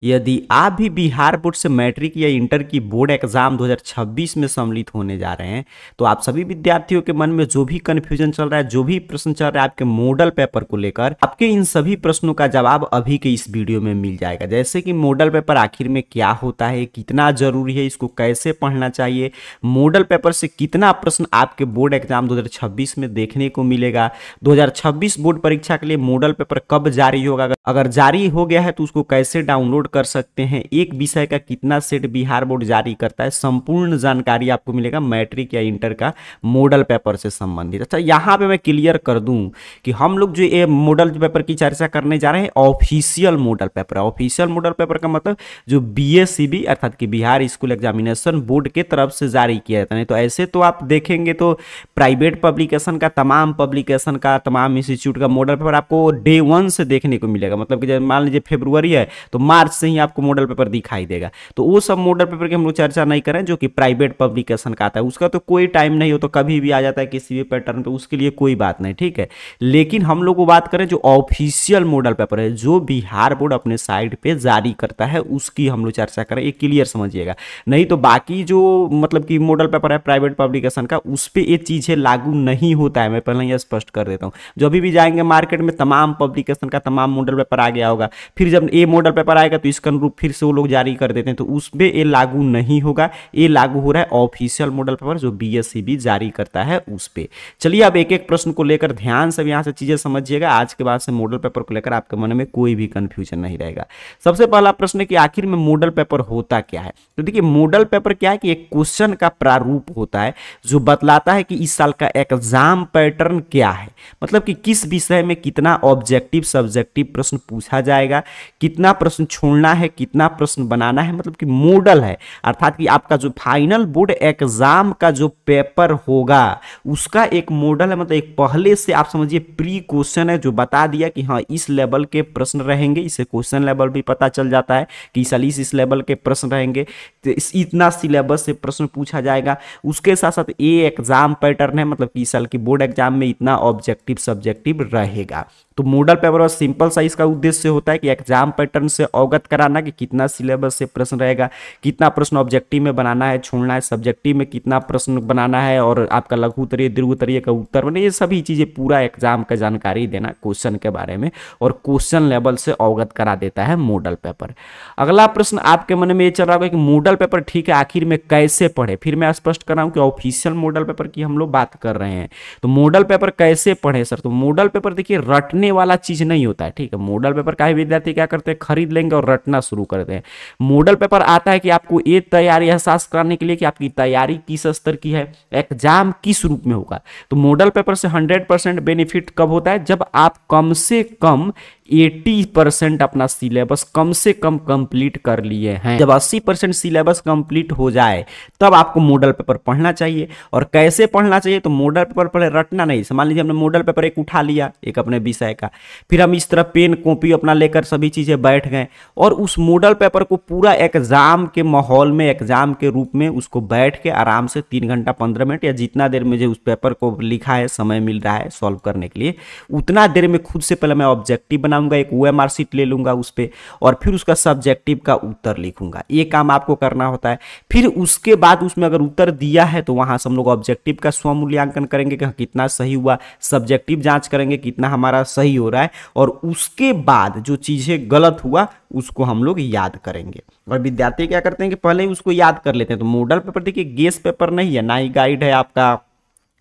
यदि आप भी बिहार बोर्ड से मैट्रिक या इंटर की बोर्ड एग्जाम 2026 में सम्मिलित होने जा रहे हैं, तो आप सभी विद्यार्थियों के मन में जो भी कन्फ्यूजन चल रहा है, जो भी प्रश्न चल रहा है आपके मॉडल पेपर को लेकर, आपके इन सभी प्रश्नों का जवाब अभी के इस वीडियो में मिल जाएगा। जैसे कि मॉडल पेपर आखिर में क्या होता है, कितना जरूरी है, इसको कैसे पढ़ना चाहिए, मॉडल पेपर से कितना प्रश्न आपके बोर्ड एग्जाम 2026 में देखने को मिलेगा, 2026 बोर्ड परीक्षा के लिए मॉडल पेपर कब जारी होगा, अगर जारी हो गया है तो उसको कैसे डाउनलोड कर सकते हैं, एक विषय का कितना सेट बिहार बोर्ड जारी करता है, संपूर्ण जानकारी आपको मिलेगा मैट्रिक या इंटर का मॉडल पेपर से संबंधित। अच्छा, यहाँ पे मैं क्लियर कर दूं कि हम लोग जो ये मॉडल पेपर की चर्चा करने जा रहे हैं official model paper. Official model paper का मतलब जो बीएससीबी अर्थात कि बिहार स्कूल एग्जामिनेशन बोर्ड के तरफ से जारी किया जाता है। तो ऐसे तो आप देखेंगे तो प्राइवेट पब्लिकेशन का, तमाम पब्लिकेशन का, तमाम इंस्टीट्यूट का मॉडल पेपर आपको डे 1 से देखने को मिलेगा। मतलब कि मान लीजिए फरवरी है तो मार्च से ही आपको मॉडल पेपर दिखाई देगा। तो वो सब मॉडल पेपर की हम लोग चर्चा नहीं करें जो कि प्राइवेट पब्लिकेशन का आता है, उसका तो कोई टाइम नहीं हो, तो कभी भी आ जाता है किसी भी पैटर्न पे, उसके लिए कोई बात नहीं, ठीक है। लेकिन हम लोग वो बात करें जो ऑफिशियल मॉडल पेपर है, जो बिहार बोर्ड अपने साइट पे जारी करता है, उसकी हम लोग चर्चा करें, ये क्लियर समझिएगा। नहीं तो बाकी जो मतलब कि मॉडल पेपर है प्राइवेट पब्लिकेशन का, उस पर ये चीजें लागू नहीं होता है। मैं पहले ही स्पष्ट कर देता हूँ। जो अभी भी जाएंगे मार्केट में तमाम पब्लिकेशन का तमाम मॉडल पेपर आ गया होगा, फिर जब ये मॉडल पेपर आएगा तो इसका अनुरूप फिर से वो लोग जारी कर देते हैं, तो उस पर ये लागू नहीं होगा। ये लागू हो रहा है ऑफिशियल मॉडल पेपर जो बीएससीबी जारी करता है उस पर। चलिए अब एक एक प्रश्न को लेकर ध्यान से यहाँ से चीजें समझिएगा। आज के बाद से मॉडल पेपर को लेकर आपके मन में कोई भी कंफ्यूजन नहीं रहेगा। सबसे पहला प्रश्न है कि आखिर में मॉडल पेपर होता क्या है। तो देखिए मॉडल पेपर क्या है कि एक क्वेश्चन का प्रारूप होता है जो बतलाता है कि इस साल का एग्जाम पैटर्न क्या है, मतलब कि किस विषय में कितना ऑब्जेक्टिव सब्जेक्टिव प्रश्न पूछा जाएगा, कितना प्रश्न छोड़ना है, कितना प्रश्न बनाना है, मतलब कि मॉडल है। अर्थात कि आपका जो फाइनल बोर्ड एग्जाम का जो पेपर होगा उसका एक मॉडल है, मतलब एक पहले से आप समझिए प्री क्वेश्चन है जो बता दिया कि हाँ इस लेवल के प्रश्न रहेंगे। इसे क्वेश्चन लेवल भी पता चल जाता है कि इस साल इस लेवल के प्रश्न रहेंगे, तो इतना सिलेबस से प्रश्न पूछा जाएगा। उसके साथ साथ ये एग्जाम पैटर्न है, मतलब कि इस साल की बोर्ड एग्जाम में इतना ऑब्जेक्टिव सब्जेक्टिव रहेगा। तो मॉडल पेपर और सिंपल सा इसका उद्देश्य होता है कि एग्जाम पैटर्न से अवगत कराना कि कितना सिलेबस से प्रश्न रहेगा, कितना प्रश्न ऑब्जेक्टिव में बनाना है, छोड़ना है, सब्जेक्टिव में कितना प्रश्न बनाना है, और आपका लघु उत्तरीय दीर्घ उत्तरीय का उत्तर बने, ये सभी चीजें पूरा एग्जाम का जानकारी देना क्वेश्चन के बारे में, और क्वेश्चन लेवल से अवगत करा देता है मॉडल पेपर। अगला प्रश्न आपके मन में ये चल रहा होगा कि मॉडल पेपर ठीक है आखिर में कैसे पढ़े। फिर मैं स्पष्ट कर रहा हूं कि ऑफिशियल मॉडल पेपर की हम लोग बात कर रहे हैं, तो मॉडल पेपर कैसे पढ़े सर। तो मॉडल पेपर देखिए रटने वाला चीज नहीं होता है, ठीक है। मॉडल पेपर का विद्यार्थी क्या करते हैं, खरीद लेंगे और रटना शुरू करते हैं। मॉडल पेपर आता है कि आपको ये तैयारी एहसास कराने के लिए कि आपकी तैयारी किस स्तर की है, एग्जाम किस रूप में होगा। तो मॉडल पेपर से 100% बेनिफिट कब होता है, जब आप कम से कम 80% अपना सिलेबस कम से कम कंप्लीट कर लिए हैं। जब 80% सिलेबस कंप्लीट हो जाए तब आपको मॉडल पेपर पढ़ना चाहिए। और कैसे पढ़ना चाहिए, तो मॉडल पेपर पहले रटना नहीं। मान लीजिए हमने मॉडल पेपर एक उठा लिया एक अपने विषय का, फिर हम इस तरह पेन कॉपी अपना लेकर सभी चीजें बैठ गए और उस मॉडल पेपर को पूरा एग्जाम के माहौल में, एग्जाम के रूप में उसको बैठ के आराम से 3 घंटा 15 मिनट या जितना देर मुझे उस पेपर को लिखा है समय मिल रहा है सॉल्व करने के लिए, उतना देर में खुद से पहले मैं ऑब्जेक्टिव बनाऊंगा, एक ओएमआर शीट ले लूंगा उस पे, और फिर उसका सब्जेक्टिव का उत्तर लिखूंगा। ये काम आपको करना होता है। फिर उसके बाद उसमें अगर उत्तर दिया है तो वहां से हम लोग ऑब्जेक्टिव का स्वमूल्यांकन करेंगे कि कितना सही हुआ, सब्जेक्टिव जांच करेंगे कितना हमारा सही हो रहा है, और उसके बाद जो चीजें गलत हुआ उसको हम लोग याद करेंगे। और विद्यार्थी क्या करते हैं कि पहले ही उसको याद कर लेते हैं। तो मॉडल पेपर देखिए गेस पेपर नहीं है, ना ही गाइड है आपका,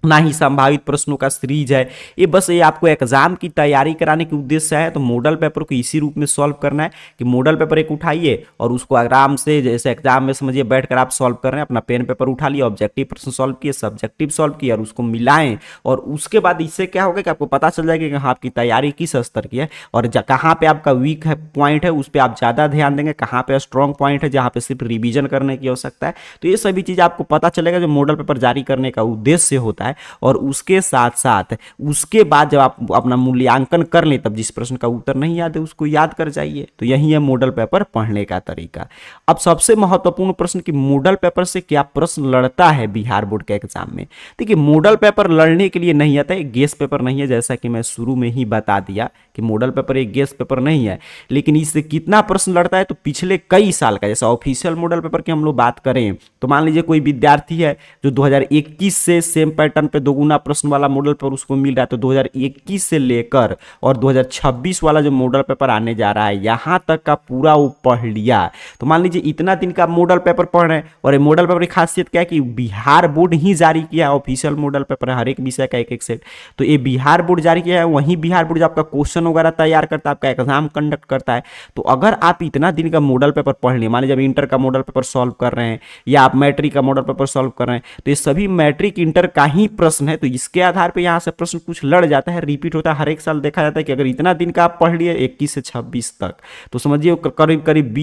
ना ही संभावित प्रश्नों का सीरीज है। ये बस ये आपको एग्जाम की तैयारी कराने के उद्देश्य है। तो मॉडल पेपर को इसी रूप में सॉल्व करना है कि मॉडल पेपर एक उठाइए और उसको आराम से जैसे एग्जाम में समझिए बैठकर आप सॉल्व कर रहे हैं, अपना पेन पेपर उठा लिया, ऑब्जेक्टिव प्रश्न सॉल्व किए, सब्जेक्टिव सॉल्व किए और उसको मिलाएं। और उसके बाद इससे क्या होगा कि आपको पता चल जाएगा कि हाँ आपकी तैयारी किस स्तर की है और कहाँ पे आपका वीक है पॉइंट है उस पर आप ज्यादा ध्यान देंगे, कहाँ पे स्ट्रॉन्ग पॉइंट है जहाँ पे सिर्फ रिविजन करने की आवश्यकता है। तो ये सभी चीज आपको पता चलेगा जो मॉडल पेपर जारी करने का उद्देश्य होता है। है, और उसके साथ साथ उसके बाद जब आप अपना मूल्यांकन कर लें तब जिस प्रश्न का उत्तर नहीं याद है उसको याद कर जाइए। तो यही है मॉडल पेपर पढ़ने का तरीका। अब सबसे महत्वपूर्ण प्रश्न कि मॉडल पेपर से क्या प्रश्न लड़ता है बिहार बोर्ड के एग्जाम में। देखिए मॉडल पेपर लड़ने के लिए नहीं आता है, गेस पेपर नहीं है, जैसा कि मैं शुरू में ही बता दिया कि मॉडल पेपर एक गेस पेपर नहीं है। लेकिन इससे कितना प्रश्न लड़ता है, तो पिछले कई साल का, जैसे ऑफिशियल मॉडल पेपर की हम लोग बात करें तो मान लीजिए कोई विद्यार्थी है जो 2021 से सेम पैटर्न पे दोगुना प्रश्न वाला मॉडल पेपर उसको मिल रहा है, तो 2021 से लेकर और 2026 वाला जो मॉडल पेपर आने जा रहा है यहां तक का पूरा वो पढ़ लिया। तो मान लीजिए इतना दिन का मॉडल पेपर पढ़ रहे हैं, और ये मॉडल पेपर की खासियत क्या है कि बिहार बोर्ड ही जारी किया है, ऑफिशियल मॉडल पेपर है, हर एक विषय का एक एक सेट, तो ये बिहार बोर्ड जारी किया है। वहीं बिहार बोर्ड जो आपका क्वेश्चन वगैरह तैयार करता है, आपका एग्जाम कंडक्ट करता है। तो अगर आप इतना दिन का मॉडल पेपर पढ़ लिए, मान लीजिए जब इंटर का मॉडल पेपर सॉल्व कर रहे हैं या आप मैट्रिक का मॉडल पेपर सॉल्व कर रहे हैं, तो ये सभी मैट्रिक इंटर का ही प्रश्न है। तो इसके आधार पर यहाँ से प्रश्न कुछ लड़ जाता है, रिपीट होता है, हर एक साल देखा जाता है कि अगर इतना दिन का आप पढ़ लिए 21 से 26 तक, तो समझिए करीब करीब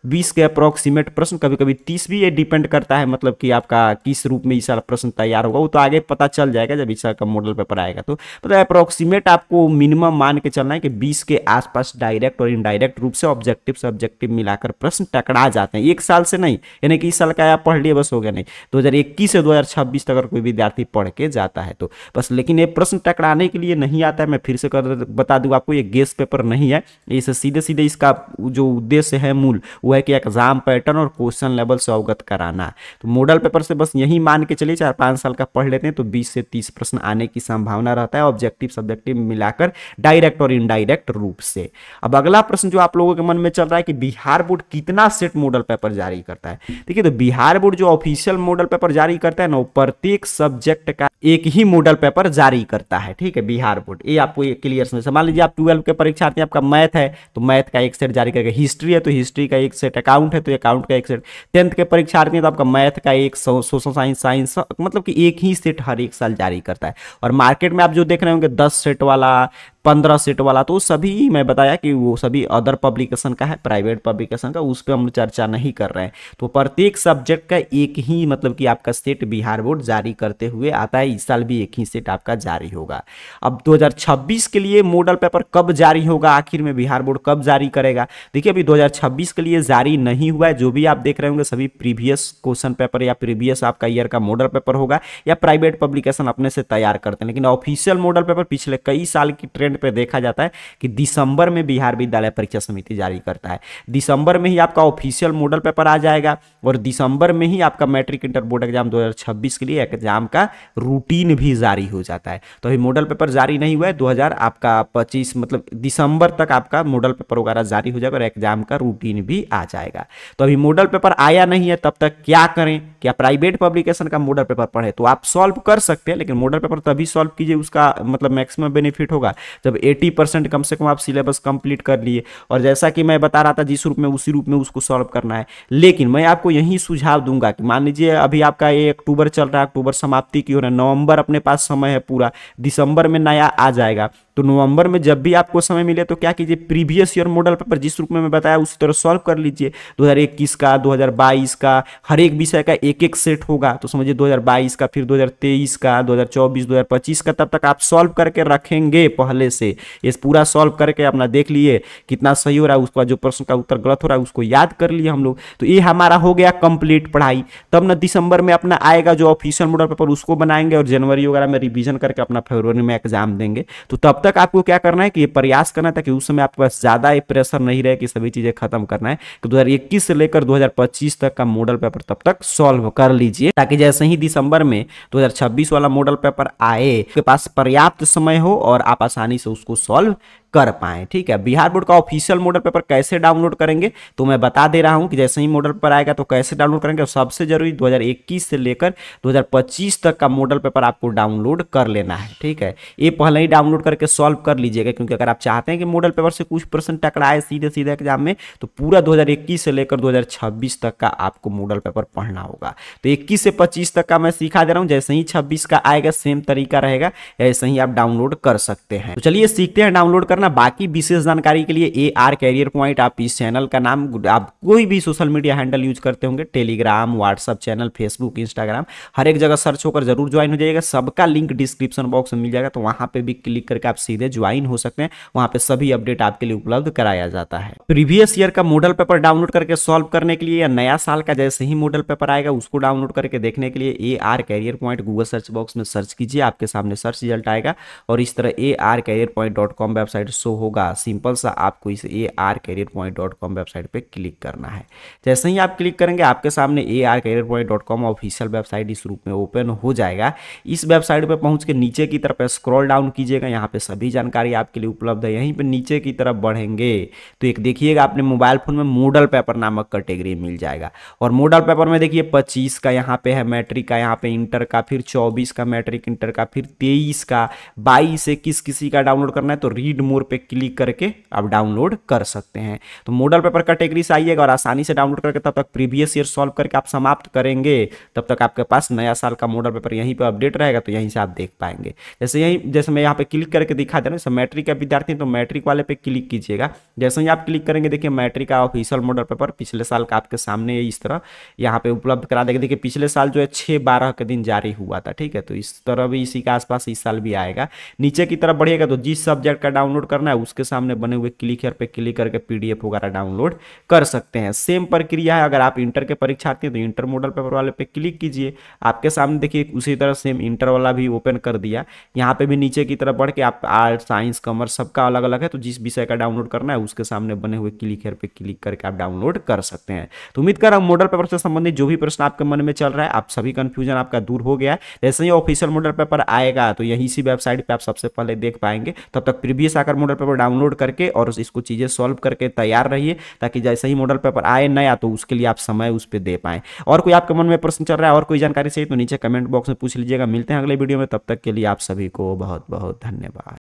20 के अप्रोक्सीमेट प्रश्न, कभी कभी 30 भी, ये डिपेंड करता है मतलब कि आपका किस रूप में इस साल प्रश्न तैयार होगा, वो तो आगे पता चल जाएगा जब इस साल का मॉडल पेपर आएगा। तो मतलब अप्रोक्सीमेट आपको मिनिमम मान के चलना है कि 20 के आसपास डायरेक्ट और इनडायरेक्ट रूप से ऑब्जेक्टिव से ऑब्जेक्टिव मिलाकर प्रश्न टकरा जाते हैं, एक साल से नहीं, यानी कि इस साल का आप पढ़ लिए बस हो गया, नहीं, 2021 से 2026 तक अगर कोई विद्यार्थी पढ़ के जाता है तो बस। लेकिन ये प्रश्न टकराने के लिए नहीं आता है, मैं फिर से बता दूं आपको, ये गेस पेपर नहीं है, इसे सीधे सीधे इसका जो उद्देश्य है मूल वो है कि एग्जाम पैटर्न और क्वेश्चन लेवल से अवगत कराना। तो मॉडल पेपर से बस यही मान के चलिए 4-5 साल का पढ़ लेते हैं तो 20 से 30 प्रश्न आने की संभावना रहता है, ऑब्जेक्टिव सब्जेक्टिव मिलाकर डायरेक्ट और इनडायरेक्ट रूप से। अब अगला प्रश्न जो आप लोगों के मन में चल रहा है कि बिहार बोर्ड कितना सेट मॉडल पेपर जारी करता है। देखिए तो बिहार बोर्ड जो ऑफिशियल मॉडल पेपर जारी करता है ना, वो प्रत्येक सब्जेक्ट का एक ही मॉडल पेपर जारी करता है, ठीक है, बिहार बोर्ड। ये आपको क्लियर समझ। मान लीजिए आप 12 के परीक्षार्थी, आपका मैथ है तो मैथ का एक सेट जारी करेगा, हिस्ट्री है तो हिस्ट्री का एक सेट, अकाउंट है तो अकाउंट का एक सेट, 10th के परीक्षार्थी है तो आपका मैथ का एक, सोशल साइंस, मतलब कि एक ही सेट हर एक साल जारी करता है। और मार्केट में आप जो देख रहे होंगे 10 सेट वाला, 15 सेट वाला, तो सभी मैं बताया कि वो सभी अदर पब्लिकेशन का है, प्राइवेट पब्लिकेशन का, उस पर हम चर्चा नहीं कर रहे हैं। तो प्रत्येक सब्जेक्ट का एक ही मतलब कि आपका सेट बिहार बोर्ड जारी करते हुए आता है, इस साल भी एक ही सेट आपका जारी होगा। अब 2026 के लिए मॉडल पेपर कब जारी होगा, आखिर में बिहार बोर्ड कब जारी करेगा। देखिए अभी 2026 के लिए जारी नहीं हुआ है, जो भी आप देख रहे होंगे सभी प्रीवियस क्वेश्चन पेपर या प्रीवियस आपका ईयर का मॉडल पेपर होगा, या प्राइवेट पब्लिकेशन अपने से तैयार करते हैं। लेकिन ऑफिशियल मॉडल पेपर पिछले कई साल की ट्रेंड पे देखा जाता है कि दिसंबर में बिहार विद्यालय परीक्षा समिति जारी करता है। दिसंबर में ही आपका ऑफिशियल मॉडल पेपर आ जाएगा, और दिसंबर में ही आपका मैट्रिक इंटर बोर्ड एग्जाम 2026 के लिए एग्जाम का रूटीन भी जारी हो जाता है। तो अभी मॉडल पेपर जारी नहीं हुआ है, 2025 मतलब दिसंबर तक आपका मॉडल पेपर वगैरह जारी हो जाएगा और एग्जाम का रूटीन भी आ जाएगा। तो अभी मॉडल पेपर आया नहीं है, तब तक क्या करें, क्या प्राइवेट पब्लिकेशन का मॉडल पेपर पढ़े। तो आप सॉल्व कर सकते हैं, लेकिन मॉडल पेपर तभी सॉल्व कीजिए, उसका मतलब मैक्सिमम बेनिफिट होगा जब 80% कम से कम आप सिलेबस कंप्लीट कर लिए। और जैसा कि मैं बता रहा था जिस रूप में उसी रूप में उसको सॉल्व करना है। लेकिन मैं आपको यही सुझाव दूंगा कि मान लीजिए अभी आपका ये अक्टूबर चल रहा है, अक्टूबर समाप्ति की हो रहा है, नवंबर अपने पास समय है पूरा, दिसंबर में नया आ जाएगा, तो नवंबर में जब भी आपको समय मिले तो क्या कीजिए, प्रीवियस ईयर मॉडल पेपर जिस रूप में मैं बताया उसी तरह सॉल्व कर लीजिए। 2021 का, 2022 का, हर एक विषय का एक एक सेट होगा, तो समझिए 2022 का, फिर 2023 का, 2024, 2025 का, तब तक आप सॉल्व करके रखेंगे पहले से। ये पूरा सॉल्व करके अपना देख लिए कितना सही हो रहा है, उसका जो प्रश्न का उत्तर गलत हो रहा है उसको याद कर लिए हम लोग। तो ये हमारा हो गया कंप्लीट पढ़ाई। तब ना दिसंबर में अपना आएगा जो ऑफिशियल मॉडल पेपर, उसको बनाएंगे और जनवरी वगैरह में रिवीजन करके अपना फरवरी में एग्जाम देंगे। तो तब तक आपको क्या करना है कि ये प्रयास करना था कि उस समय आपके पास ज्यादा प्रेशर नहीं रहे कि सभी चीजें खत्म करना है। तो 2021 से लेकर 2025 तक का मॉडल पेपर तब तक सॉल्व कर लीजिए, ताकि जैसे ही दिसंबर में 2026 वाला मॉडल पेपर आए आपके पास पर्याप्त समय हो और आप आसानी से उसको सॉल्व कर पाएं। ठीक है, बिहार बोर्ड का ऑफिशियल मॉडल पेपर कैसे डाउनलोड करेंगे तो मैं बता दे रहा हूं कि जैसे ही मॉडल पेपर आएगा तो कैसे डाउनलोड करेंगे। और सबसे जरूरी 2021 से लेकर 2025 तक का मॉडल पेपर आपको डाउनलोड कर लेना है। ठीक है, ये पहले ही डाउनलोड करके सॉल्व कर लीजिएगा, क्योंकि अगर आप चाहते हैं कि मॉडल पेपर से कुछ प्रश्न टकराए सीधे सीधे एग्जाम में, तो पूरा 2021 से लेकर 2026 तक का आपको मॉडल पेपर पढ़ना होगा। तो 21 से 25 तक का मैं सिखा दे रहा हूं, जैसे ही 26 का आएगा सेम तरीका रहेगा, ऐसे ही आप डाउनलोड कर सकते हैं। तो चलिए सीखते हैं डाउनलोड करना। करना। बाकी विशेष जानकारी के लिए AR कैरियर पॉइंट, आप इस चैनल का नाम, आप कोई भी सोशल मीडिया हैंडल यूज करते होंगे, Telegram, WhatsApp channel, Facebook, Instagram, हर एक जगह सर्च होकर जरूर ज्वाइन हो जाइएगा। सबका लिंक डिस्क्रिप्शन बॉक्स में मिल जाएगा, तो वहां पे भी क्लिक करके आप सीधे ज्वाइन हो सकते हैं। वहां पे सभी अपडेट आपके लिए उपलब्ध कराया जाता है। प्रीवियस ईयर का मॉडल पेपर डाउनलोड करके सॉल्व करने के लिए, या नया साल का जैसे ही मॉडल पेपर आएगा उसको डाउनलोड करके देखने के लिए AR career point Google search box में सर्च कीजिए, आपके सामने सर्च रिजल्ट आएगा और इस तरह arcareerpoint.com वेबसाइट शो होगा। सिंपल सा आपको इस arcareerpoint.com वेबसाइट पे क्लिक करना है। जैसे ही आप क्लिक करेंगे आपके सामने arcareerpoint.com ऑफिशियल वेबसाइट इस रूप में ओपन हो जाएगा। इस वेबसाइट पे पहुंच के नीचे की तरफ स्क्रॉल डाउन कीजिएगा, यहाँ पे सभी जानकारी आपके लिए उपलब्ध है। यहीं पे नीचे की तरफ बढ़ेंगे तो एक देखिएगा अपने मोबाइल फोन में मॉडल पेपर नामक कैटेगरी मिल जाएगा, और मॉडल पेपर में देखिए 25 का यहाँ पे है मैट्रिक का, यहाँ पे इंटर का, फिर 24 का मैट्रिक इंटर का, फिर 23 का, 22 से किसी का डाउनलोड करना है तो रीड मोर पे क्लिक करके आप डाउनलोड कर सकते हैं। तो मॉडल पेपर कैटेगरी से आइएगा और आसानी से डाउनलोड करके तब तक प्रीवियस ईयर सॉल्व करके आप समाप्त करेंगे। तब तक आपके पास नया साल का मॉडल पेपर यहीं पे अपडेट रहेगा, तो यहीं से आप देख पाएंगे। जैसे मैं यहाँ पे क्लिक करके दिखा दे रहा हूँ, मैट्रिक का विद्यार्थी तो मैट्रिक वाले पे क्लिक कीजिएगा। जैसे ही आप क्लिक करेंगे देखिए मैट्रिक का ऑफिशियल मॉडल पेपर पिछले साल का आपके सामने इस तरह यहाँ पे उपलब्ध करा देगा। देखिए पिछले साल जो है 6/12 के दिन जारी हुआ था, ठीक है। तो इस तरह भी इसी के आसपास इस साल भी आएगा। नीचे की तरफ बढ़िएगा तो जिस सब्जेक्ट का डाउनलोड करना है उसके सामने बने हुए क्लिक हियर पे क्लिक करके PDF वगैरह डाउनलोड कर सकते हैं। सेम प्रक्रिया है, अगर आप इंटर के परीक्षार्थी हैं तो इंटर मॉडल पेपर वाले पे क्लिक कीजिए। आपके सामने देखिए उसी तरह सेम इंटर वाला भी ओपन कर दिया। यहाँ पे भी नीचे की तरफ बढ़ के आप आर्ट, साइंस, कॉमर्स सबका अलग अलग है, तो जिस विषय का डाउनलोड करना है उसके सामने बने हुए क्लिक हियर पे क्लिक करके आप डाउनलोड कर सकते हैं। तो उम्मीद कर रहा हूं मॉडल पेपर से संबंधित जो भी प्रश्न आपके मन में चल रहा है, आप सभी कंफ्यूजन आपका दूर हो गया है। जैसे ही ऑफिशियल मॉडल पेपर आएगा तो यही सी वेबसाइट पे आप सबसे पहले देख पाएंगे। तब तक प्रीवियस आकर मॉडल पेपर डाउनलोड करके और इसको चीजें सॉल्व करके तैयार रहिए, ताकि जैसे ही मॉडल पेपर आए नया तो उसके लिए आप समय उस पर दे पाएं। और कोई आपके मन में प्रश्न चल रहा है और कोई जानकारी चाहिए तो नीचे कमेंट बॉक्स में पूछ लीजिएगा। मिलते हैं अगले वीडियो में, तब तक के लिए आप सभी को बहुत बहुत धन्यवाद।